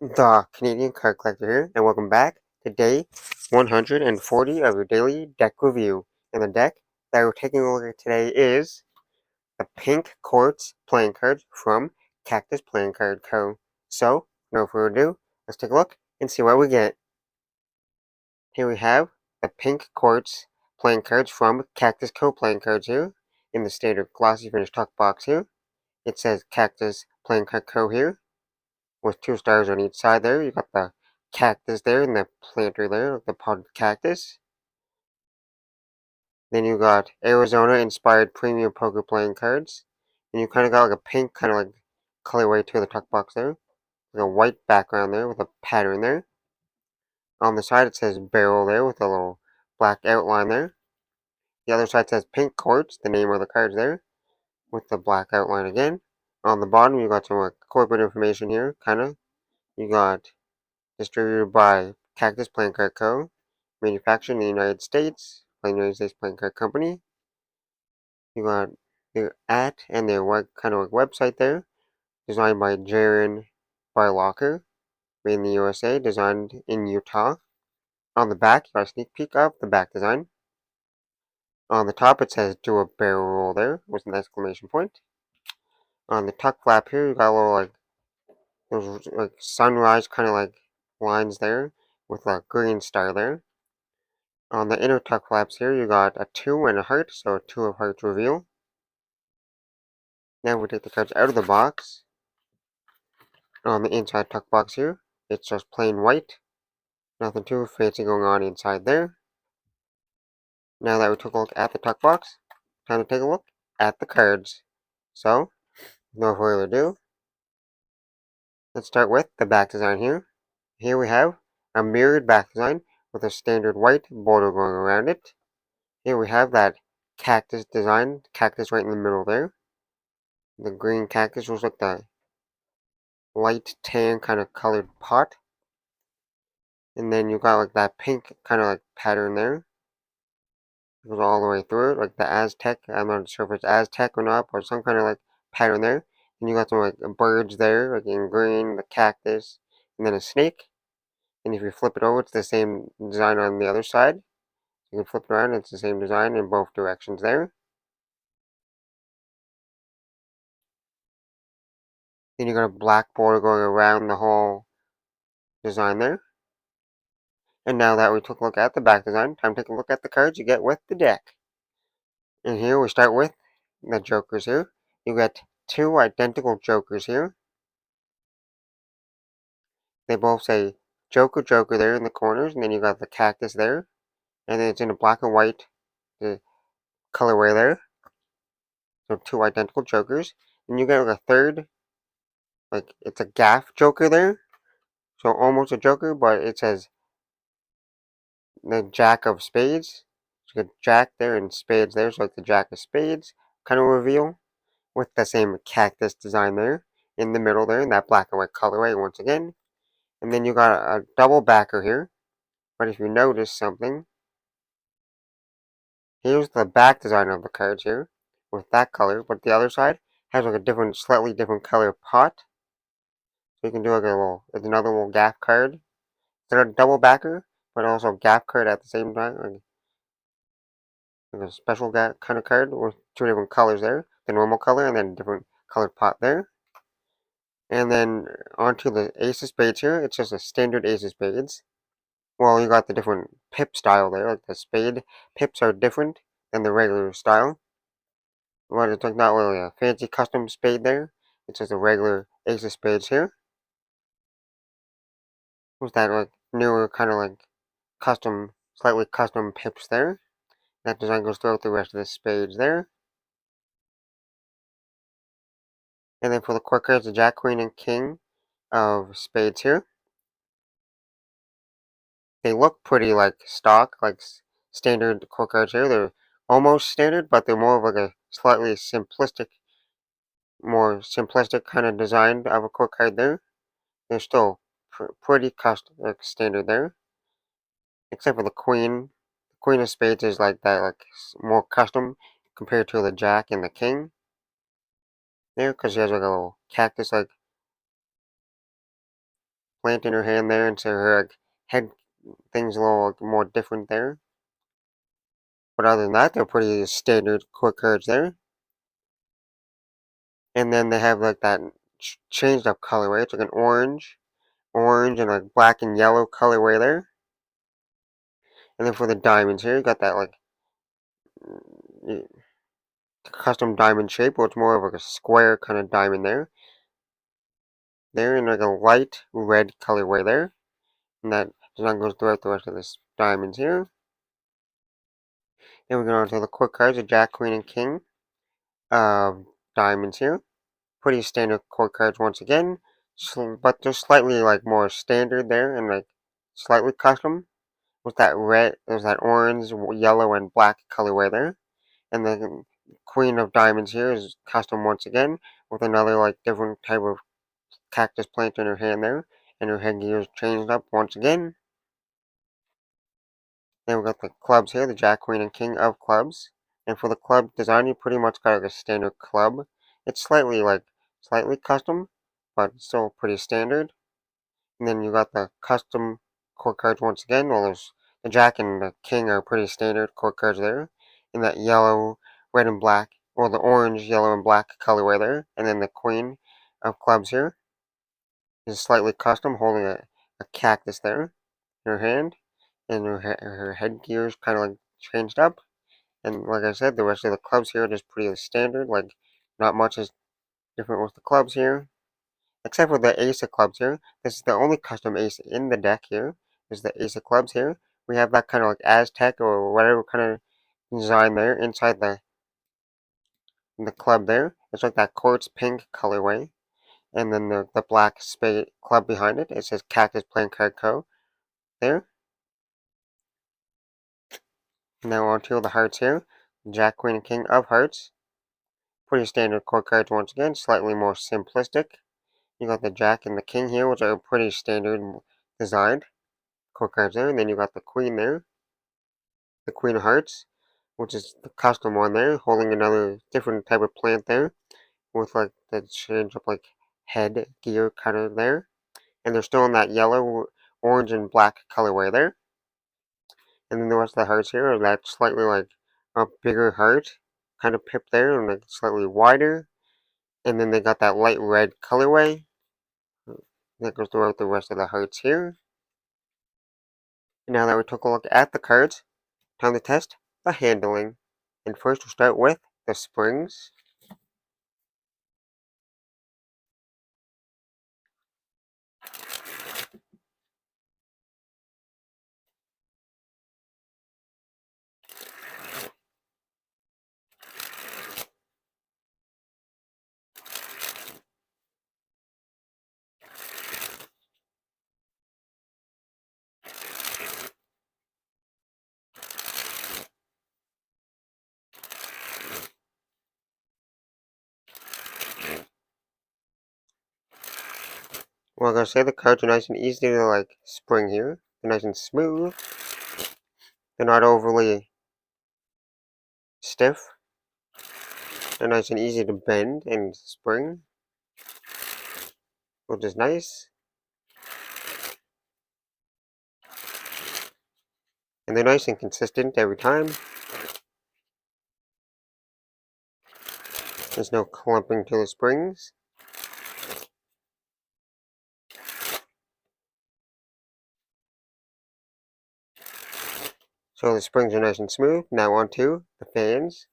The Canadian Card Collector here, and welcome back to day 140 of your daily deck review. And the deck that we're taking a look at today is the Pink Quartz playing cards from Cactus Playing Card Co. So, no further ado, let's take a look and see what we get. Here we have the Pink Quartz playing cards from Cactus Co. playing cards here in the standard glossy finish tuck box here. It says Cactus Playing Card Co. here, with 2 stars on each side there. You got the cactus there and the planter there, the potted cactus. Then you got Arizona-inspired premium poker playing cards. And you kind of got like a pink kind of like colorway to the tuck box there. Like a white background there with a pattern there. On the side it says barrel there with a little black outline there. The other side says Pink Quartz, the name of the cards there, with the black outline again. On the bottom you got some like corporate information here, kind of. You got distributed by Cactus Playing Card Co., manufactured in the United States by the United States Playing Card Company. You got their and their kind of like website there, designed by Jaron Barlocker, made in the USA, designed in Utah. On the back, you got a sneak peek of the back design. On the top, it says "Do a barrel roll" there, with an exclamation point. On the tuck flap here, you got a little like those like sunrise kind of like lines there, with a green star there. On the inner tuck flaps here, you got a 2 and a heart, so a 2 of hearts reveal. Now we take the cards out of the box. On the inside tuck box here, it's just plain white. Nothing too fancy going on inside there. Now that we took a look at the tuck box, time to take a look at the cards. So, no further ado, let's start with the back design here. Here we have a mirrored back design with a standard white border going around it. Here we have that cactus design, cactus right in the middle there. The green cactus was like the light tan kind of colored pot. And then you got like that pink kind of like pattern there. It goes all the way through it, like the Aztec. I'm not sure if it's Aztec or not, but some kind of like pattern there. And you got some like birds there, like in green, the cactus, and then a snake. And if you flip it over, it's the same design on the other side. You can flip it around, it's the same design in both directions there. Then you got a black border going around the whole design there. And now that we took a look at the back design, time to take a look at the cards you get with the deck. And here we start with the jokers here. You get 2 identical jokers here. They both say Joker, Joker there in the corners, and then you got the cactus there. And then it's in a black and white colorway there. So 2 identical jokers. And you get like a third, like it's a gaff joker there. So almost a joker, but it says the Jack of Spades. So you got Jack there and Spades there, so like the Jack of Spades kind of reveal, with the same cactus design there in the middle there in that black and white colorway once again. And then you got a double backer here. But if you notice something, here's the back design of the cards here with that color, but the other side has like a different, slightly different color pot. So you can do like a little, it's another little gaff card. Instead of double backer, but also gaff card at the same time, like a special kind of card with 2 different colors there. The normal color and then a different colored pot there. And then onto the Ace of Spades here, it's just a standard Ace of Spades. Well, you got the different pip style there, like the spade pips are different than the regular style. But it's like not really a fancy custom spade there. It's just a regular Ace of Spades here. With that like newer kind of like custom, slightly custom pips there. That design goes throughout the rest of the spades there. And then for the court cards, the Jack, Queen, and King of Spades here. They look pretty like stock, like standard court cards here. They're almost standard, but they're more of like a slightly simplistic, more simplistic kind of design of a court card there. They're still pretty custom, like standard there, except for the Queen. The Queen of Spades is like that, like more custom compared to the Jack and the King there, because she has like a little cactus like plant in her hand there, and so her head thing's a little more different there. But other than that, they're pretty standard core cards there. And then they have like that changed up colorway. It's like an orange and like black and yellow colorway there. And then for the diamonds here, you got that like custom diamond shape, where it's more of like a square kind of diamond there. There in like a light red colorway there. And that design goes throughout the rest of this diamonds here. Then we go on to the quick cards, the Jack, Queen, and King of diamonds here. Pretty standard core cards once again, but they're slightly like more standard there and like slightly custom with that red, there's that orange, yellow, and black colorway there. And the Queen of Diamonds here is custom once again with another like different type of cactus plant in her hand there, and her headgear is changed up once again. Then we got the clubs here, the Jack, Queen, and King of clubs. And for the club design, you pretty much got like a standard club. It's slightly custom, but still pretty standard. And then you got the custom core cards once again. Well, there's the Jack and the King are pretty standard core cards there. In that yellow, red, and black, or the orange, yellow, and black colorway there. And then the Queen of clubs here is slightly custom, holding a cactus there in her hand. And her headgear is kind of like changed up. And like I said, the rest of the clubs here are just pretty standard. Like, not much is different with the clubs here. Except for the ace of clubs here. This is the only custom ace in the deck here. This is the ace of clubs here. We have that kind of like Aztec or whatever kind of design there inside the club there. It's like that quartz pink colorway. And then the black spade club behind it. It says Cactus Playing Card Co. there. Now on to the hearts here. Jack, Queen, and King of hearts. Pretty standard core cards once again. Slightly more simplistic. You got the Jack and the King here, which are pretty standard designed core cards there. And then you got the Queen there. The Queen of Hearts, which is the custom one there, holding another different type of plant there, with like the change up like head gear kind of there. And they're still in that yellow, orange, and black colorway there. And then the rest of the hearts here are that slightly like a bigger heart kind of pip there, and like slightly wider. And then they got that light red colorway that goes throughout the rest of the hearts here. And now that we took a look at the cards, time to test the handling. And first we'll start with the springs. Well, I'm gonna say the cards are nice and easy to like spring here. They're nice and smooth. They're not overly stiff. They're nice and easy to bend and spring, which is nice. And they're nice and consistent every time. There's no clumping to the springs. So the springs are nice and smooth. Now on to the fans.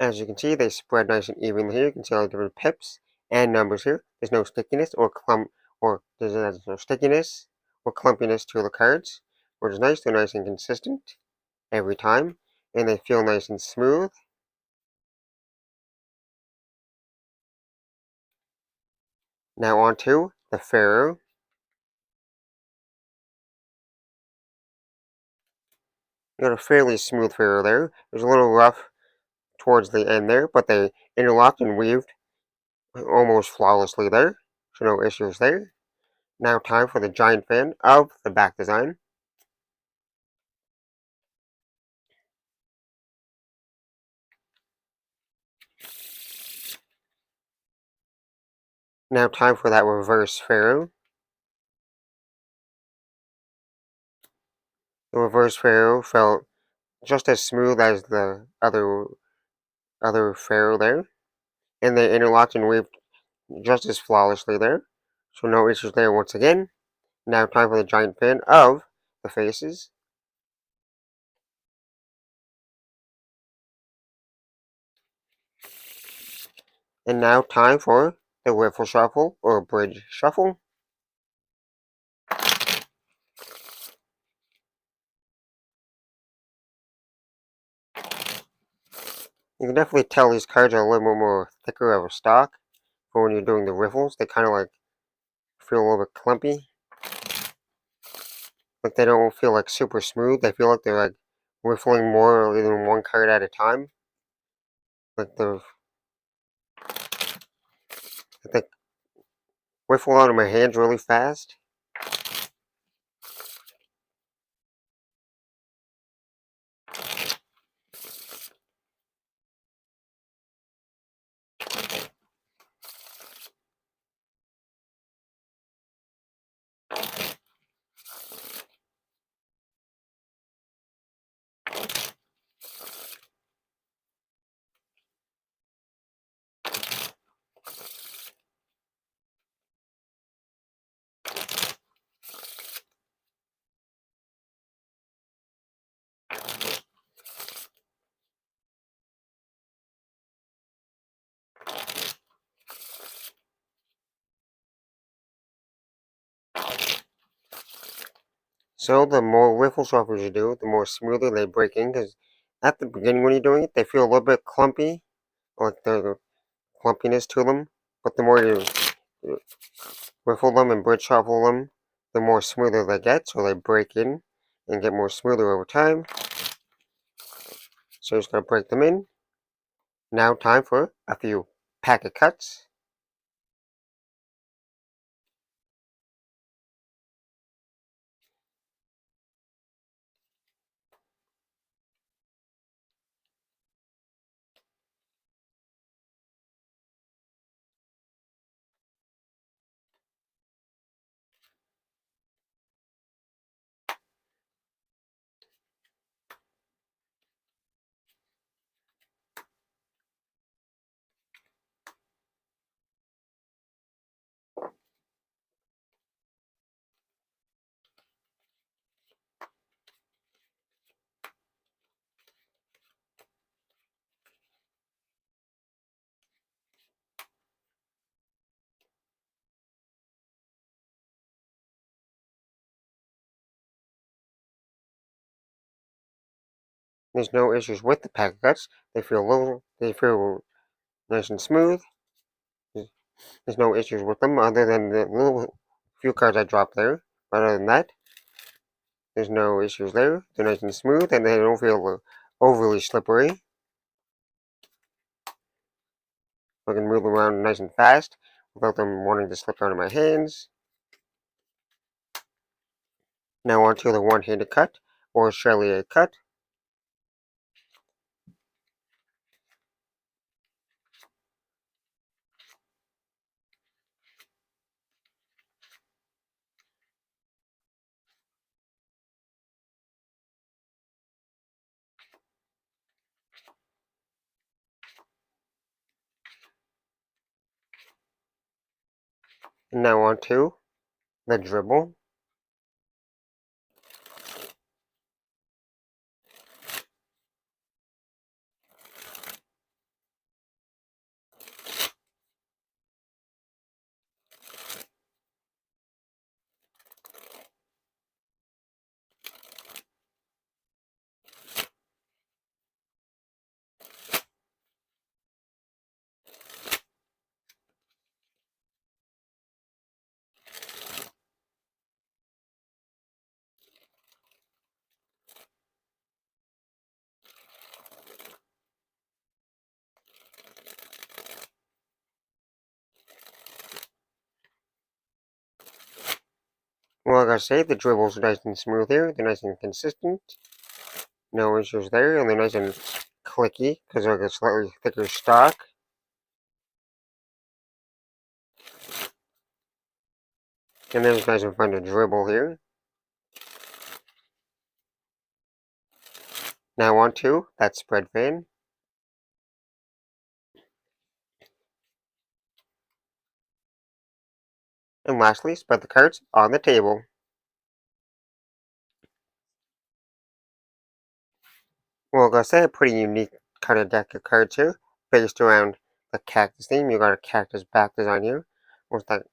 As you can see, they spread nice and evenly here. You can see all the different pips and numbers here. There's no stickiness or there's no stickiness or clumpiness to the cards, which is nice. They're nice and consistent every time, and they feel nice and smooth. Now on to the Pharaoh. You got a fairly smooth Pharaoh there. It was a little rough towards the end there, but they interlocked and weaved almost flawlessly there, so no issues there. Now time for the giant fan of the back design. Now time for that reverse ferrule. The reverse ferrule felt just as smooth as the other ferrule there, and they interlocked and weaved just as flawlessly there, so no issues there once again. Now time for the giant fan of the faces. And now time for the wiffle shuffle or bridge shuffle. You can definitely tell these cards are a little bit more thicker of a stock for when you're doing the riffles. They kind of like feel a little bit clumpy. Like they don't feel like super smooth. They feel like they're like riffling more than one card at a time. Like they riffle out of my hands really fast. So the more riffle shuffles you do, the more smoothly they break in. Because at the beginning when you're doing it, they feel a little bit clumpy, like there's a clumpiness to them. But the more you riffle them and bridge shuffle them, the more smoother they get. So they break in and get more smoother over time. So you're just gonna break them in. Now time for a few packet cuts. There's no issues with the packet cuts. They feel nice and smooth. There's no issues with them other than the little few cards I dropped there. But other than that, there's no issues there. They're nice and smooth and they don't feel overly slippery. I can move them around nice and fast without them wanting to slip out of my hands. Now onto the one-handed cut or Chevalier cut. And now onto the dribble. like I say, the dribbles are nice and smooth here. They're nice and consistent. No issues there, and they're nice and clicky because they're like a slightly thicker stock. And then it's nice and fun to dribble here. Now on to that spread fan. And lastly, spread the cards on the table. Well, like I say, a pretty unique kind of deck of cards here, based around the cactus theme. You got a cactus back design here, with that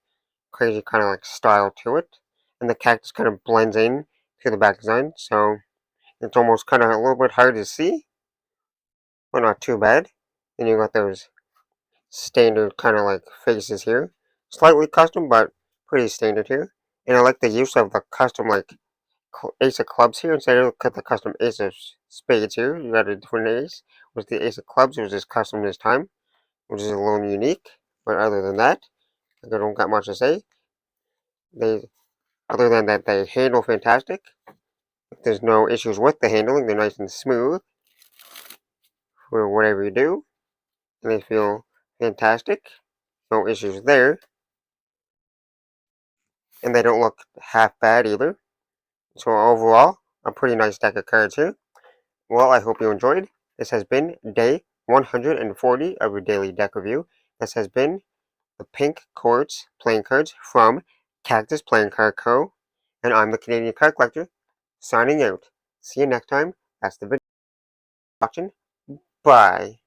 crazy kind of like style to it. And the cactus kind of blends in to the back design, so it's almost kind of a little bit hard to see, but not too bad. Then you got those standard kind of like faces here. Slightly custom, but pretty standard here. And I like the use of the custom like ace of clubs here instead of the custom ace of spades here. You got a different ace. With the ace of clubs, it was just custom this time, which is a little unique. But other than that, I don't got much to say. They, other than that, they handle fantastic. There's no issues with the handling. They're nice and smooth for whatever you do, and they feel fantastic. No issues there, and they don't look half bad either. So overall, a pretty nice deck of cards here. Well, I hope you enjoyed. This has been day 140 of your daily deck review. This has been the Pink Quartz playing cards from Cactus Playing Card Co. And I'm the Canadian Card Collector, signing out. See you next time. That's the video. Watching. Bye.